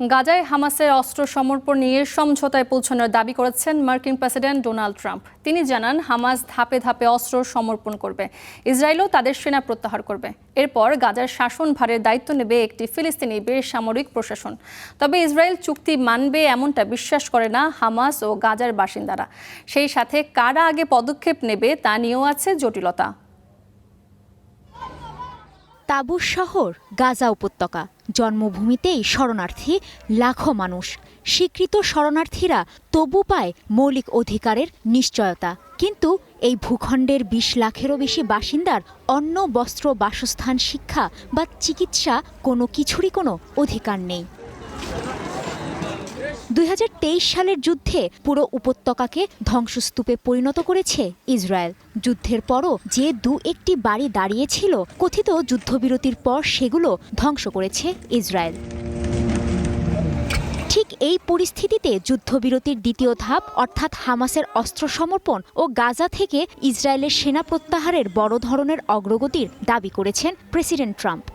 গাজায় হামাসের অস্ত্র সমর্পণ নিয়ে সমঝোতায় পৌঁছানোর দাবি করেছেন মার্কিন প্রেসিডেন্ট ডোনাল্ড ট্রাম্প। তিনি জানান হামাস ধাপে ধাপে অস্ত্র সমর্পণ করবে, ইসরায়েলও তাদের সেনা প্রত্যাহার করবে। এরপর গাজার শাসনভারের দায়িত্ব নেবে একটি ফিলিস্তিনি বেসামরিক প্রশাসন। তবে ইসরায়েল চুক্তি মানবে এমনটা বিশ্বাস করে না হামাস ও গাজার বাসিন্দারা। সেই সাথে কারা আগে পদক্ষেপ নেবে তা নিয়েও আছে জটিলতা। তাবুস শহর গাজা উপত্যকা, জন্মভূমিতেই শরণার্থী লাখো মানুষ। স্বীকৃত শরণার্থীরা তবু পায় মৌলিক অধিকারের নিশ্চয়তা, কিন্তু এই ভূখণ্ডের ২০ লাখেরও বেশি বাসিন্দার অন্ন, বস্ত্র, বাসস্থান, শিক্ষা বা চিকিৎসা কোনো কিছুরই কোনো অধিকার নেই। ২০২৩ সালের যুদ্ধে পুরো উপত্যকাকে ধ্বংসস্তূপে পরিণত করেছে ইসরায়েল। যুদ্ধের পরও যে একটি বাড়ি দাঁড়িয়েছিল, কথিত যুদ্ধবিরতির পর সেগুলো ধ্বংস করেছে ইসরায়েল। ঠিক এই পরিস্থিতিতে যুদ্ধবিরতির দ্বিতীয় ধাপ অর্থাৎ হামাসের অস্ত্র সমর্পণ ও গাজা থেকে ইসরায়েলের সেনা প্রত্যাহারের বড় ধরনের অগ্রগতির দাবি করেছেন প্রেসিডেন্ট ট্রাম্প।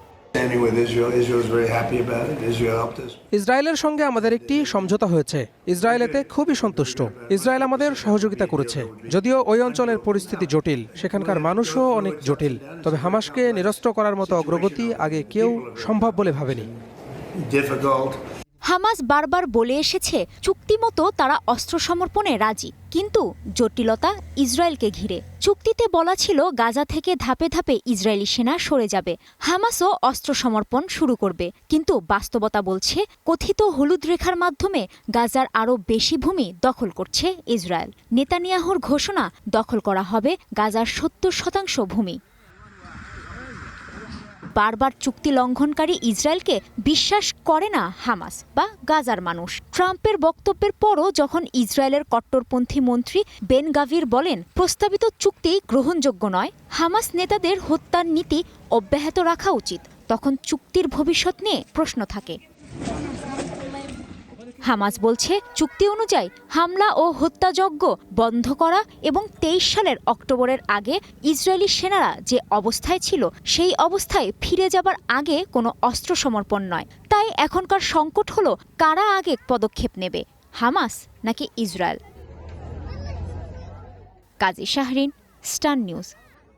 ইসরায়েলের সঙ্গে আমাদের একটি সমঝোতা হয়েছে। ইসরায়েল এতে খুবই সন্তুষ্ট। ইসরায়েল আমাদের সহযোগিতা করেছে। যদিও ওই অঞ্চলের পরিস্থিতি জটিল, সেখানকার মানুষও অনেক জটিল, তবে হামাসকে নিরস্ত্র করার মতো অগ্রগতি আগে কেউ সম্ভব বলে ভাবেনি। হামাস বারবার বলে এসেছে চুক্তিমতো তারা অস্ত্র সমর্পণে রাজি, কিন্তু জটিলতা ইসরায়েলকে ঘিরে। চুক্তিতে বলা ছিল গাজা থেকে ধাপে ধাপে ইসরায়েলি সেনা সরে যাবে, হামাসও অস্ত্র সমর্পণ শুরু করবে। কিন্তু বাস্তবতা বলছে কথিত হলুদ রেখার মাধ্যমে গাজার আরও বেশি ভূমি দখল করছে ইসরায়েল। নেতানিয়াহুর ঘোষণা, দখল করা হবে গাজার ৭০% ভূমি। বারবার চুক্তি লঙ্ঘনকারী ইসরায়েলকে বিশ্বাস করে না হামাস বা গাজার মানুষ। ট্রাম্পের বক্তব্যের পরও যখন ইসরায়েলের কট্টরপন্থী মন্ত্রী বেন গাভির বলেন প্রস্তাবিত চুক্তি গ্রহণযোগ্য নয়, হামাস নেতাদের হত্যার নীতি অব্যাহত রাখা উচিত, তখন চুক্তির ভবিষ্যৎ নিয়ে প্রশ্ন থাকে। হামাস বলছে চুক্তি অনুযায়ী হামলা ও হত্যাযজ্ঞ বন্ধ করা এবং ২৩ সালের অক্টোবরের আগে ইসরায়েলি সেনারা যে অবস্থায় ছিল সেই অবস্থায় ফিরে যাবার আগে কোনো অস্ত্র সমর্পণ নয়। তাই এখনকার সংকট হলো কারা আগে পদক্ষেপ নেবে, হামাস নাকি ইসরায়েল? কাজী শাহরিন, স্টার নিউজ।